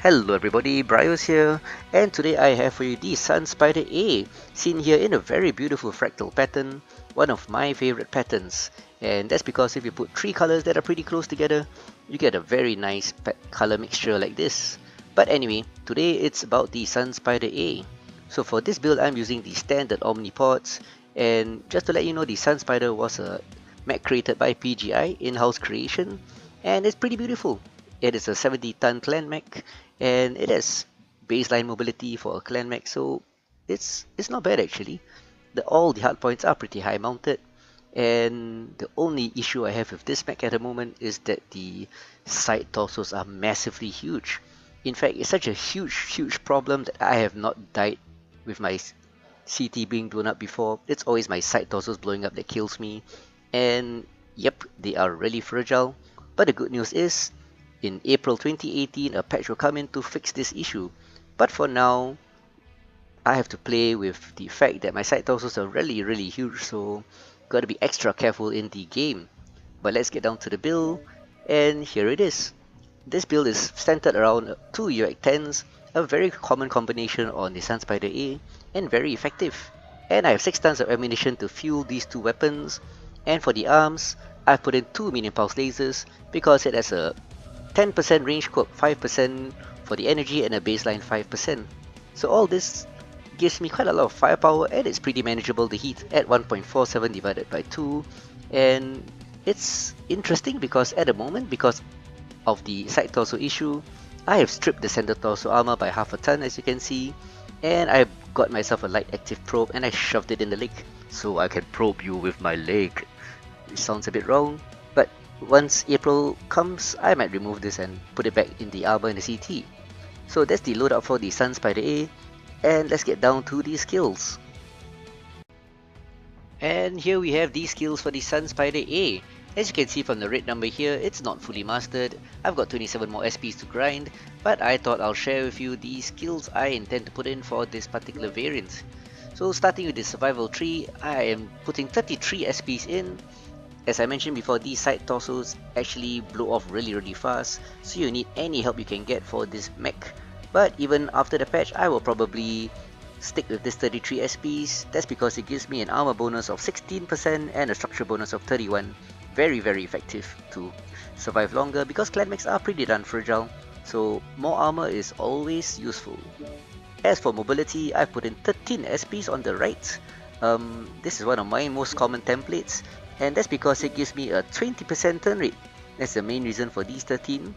Hello everybody, BrioS here, and today I have for you the SunSpider-A, seen here in a very beautiful fractal pattern, one of my favorite patterns. And that's because if you put three colors that are pretty close together, you get a very nice color mixture like this. But anyway, today it's about the SunSpider-A. So for this build I'm using the standard omnipods, and just to let you know, the SunSpider was a mech created by PGI, in-house creation, and it's pretty beautiful. It is a 70-ton clan mech, and it has baseline mobility for a clan mech, so it's not bad actually. All the hardpoints are pretty high mounted, and the only issue I have with this mech at the moment is that the side torsos are massively huge. In fact, it's such a huge problem that I have not died with my CT being blown up before. It's always my side torsos blowing up that kills me, and yep, they are really fragile. But the good news is, in April 2018, a patch will come in to fix this issue. But for now, I have to play with the fact that my side torsos are really huge, so gotta be extra careful in the game. But let's get down to the build, and here it is. This build is centered around two uAC10s, a very common combination on the SunSpider-A, and very effective. And I have 6 tons of ammunition to fuel these two weapons, and for the arms, I've put in 2 medium pulse lasers because it has a 10% range quirk, 5% for the energy, and a baseline 5%. So all this gives me quite a lot of firepower, and it's pretty manageable to hit at 1.47 divided by 2. And it's interesting because at the moment, because of the side torso issue, I have stripped the center torso armor by half a ton, as you can see, and I got myself a light active probe and I shoved it in the leg so I can probe you with my leg. It sounds a bit wrong, but once April comes, I might remove this and put it back in the armor in the CT. So that's the loadout for the SunSpider-A, and let's get down to the skills. And here we have the skills for the SunSpider-A. As you can see from the red number here, it's not fully mastered. I've got 27 more SPs to grind, but I thought I'll share with you the skills I intend to put in for this particular variant. So starting with the survival tree, I am putting 33 SPs in. As I mentioned before, these side torsos actually blow off really fast, so you need any help you can get for this mech. But even after the patch, I will probably stick with this 33 SPs. That's because it gives me an armor bonus of 16% and a structure bonus of 31. Very effective to survive longer because clan mechs are pretty darn fragile, so more armor is always useful. As for mobility, I put in 13 SPs on the right. This is one of my most common templates, and that's because it gives me a 20% turn rate. That's the main reason for these 13,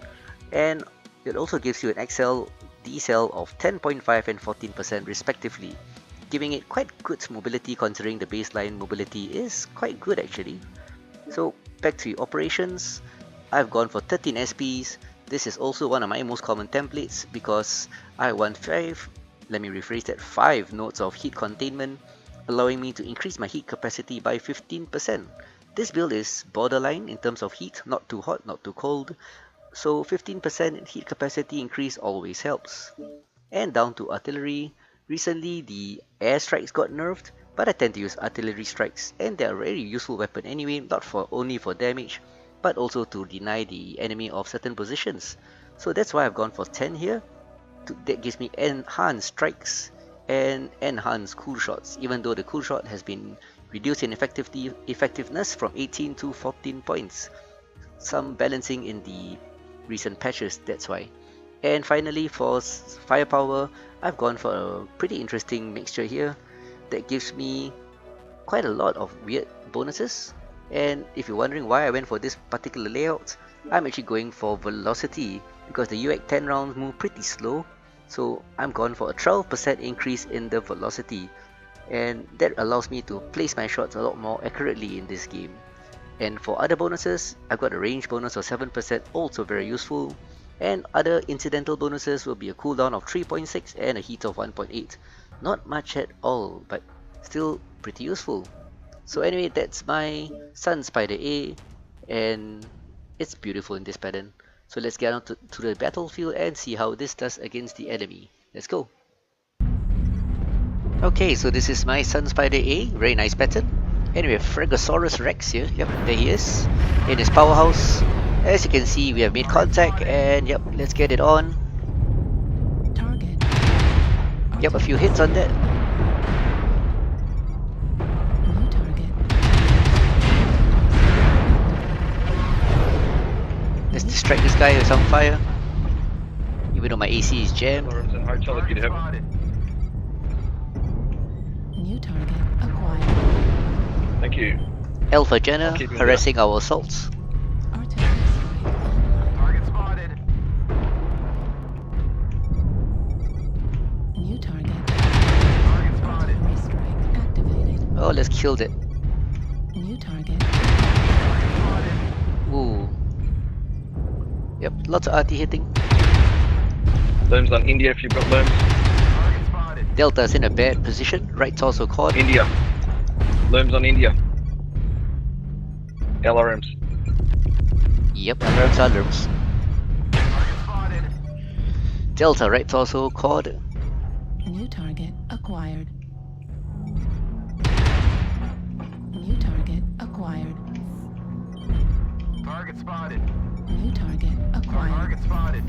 and it also gives you an XL, decel of 10.5 and 14% respectively, giving it quite good mobility considering the baseline mobility is quite good actually. So back to operations, I've gone for 13 SPs. This is also one of my most common templates because I want 5 nodes of heat containment, allowing me to increase my heat capacity by 15%. This build is borderline in terms of heat, not too hot, not too cold, so 15% heat capacity increase always helps. And down to artillery, recently the air strikes got nerfed, but I tend to use artillery strikes, and they are a very useful weapon anyway, not only for damage, but also to deny the enemy of certain positions. So that's why I've gone for 10 here. That gives me enhanced strikes and enhanced cool shots, even though the cool shot has been reduced in effectiveness from 18 to 14 points. Some balancing in the recent patches, that's why. And finally, for firepower, I've gone for a pretty interesting mixture here that gives me quite a lot of weird bonuses. And if you're wondering why I went for this particular layout, I'm actually going for velocity because the uAC10 rounds move pretty slow, so I'm gone for a 12% increase in the velocity, and that allows me to place my shots a lot more accurately in this game. And for other bonuses, I've got a range bonus of 7%, also very useful, and other incidental bonuses will be a cooldown of 3.6 and a heat of 1.8. Not much at all, but still pretty useful. So anyway, that's my SunSpider-A, and it's beautiful in this pattern. So let's get on to the battlefield and see how this does against the enemy. Let's go! Okay, so this is my SunSpider-A, very nice pattern. And we have Fragosaurus Rex here, yep, there he is, in his powerhouse. As you can see, we have made contact, and yep, let's get it on. Yep, a few hits on that. New target. Let's distract this guy with some fire. Even though my AC is jammed. Lawrence and hotel if you'd have it. New target acquired. Thank you. Alpha Jenna Keep him harassing our assaults. Artillery strike online. Target spotted. New target. Target spotted. Artillery strike activated. Oh, let's kill that. New target. Ooh. Yep, lots of RT hitting. Looms on India if you've got looms. Target spotted. Delta's in a bad position. Right torso caught. India. Looms on India. LRMs. Yep, alarms are alarms. Target spotted. Delta right torso caught. New target acquired. New target acquired. Target spotted. New target acquired. Target spotted.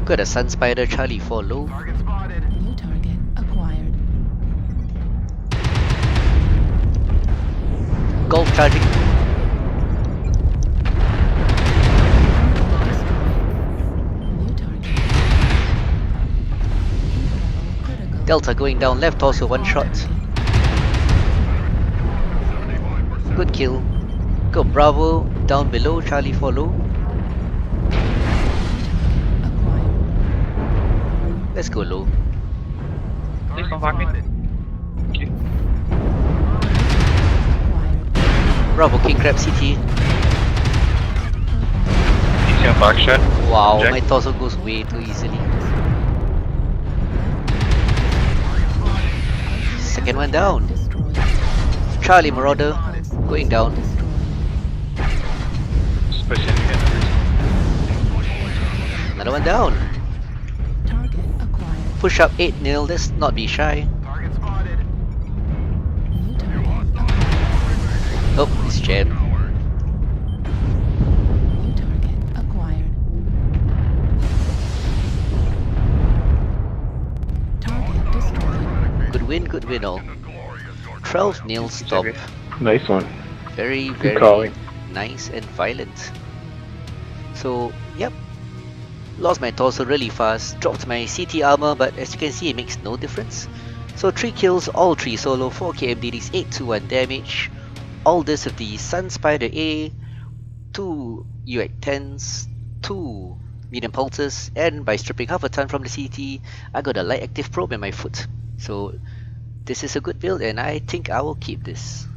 Got a SunSpider Charlie 4 low. Target spotted. New target acquired. Golf charging. New target. Critical. Delta going down left torso, one shot. Good kill. Go Bravo down below, Charlie 4 low. Acquired. Let's go low. Please Target don't fuck me. spotted. Thank you. Acquired. Bravo King Crab CT. Easy on back shot. Wow, Jack. my torso goes way too easily. Second one down. Destroyed. Charlie Marauder going down. Destroyed. Special again. Another one down. Target acquired. Push up 8-0, let's not be shy. Target spotted. New target acquired. Oh, it's jammed. New target acquired. Target destroyed. Good win all. 12-0 stop. Nice one. Very, Good very calling. nice and violent. So, yep. Lost my torso really fast, dropped my CT armor, but as you can see it makes no difference. So 3 kills, all 3 solo, 4 KMDDs, 821 damage. All this with the SunSpider-A, 2 uAC10s, 2 medium pulses, and by stripping half a ton from the CT, I got a light active probe in my foot. So this is a good build and I think I will keep this.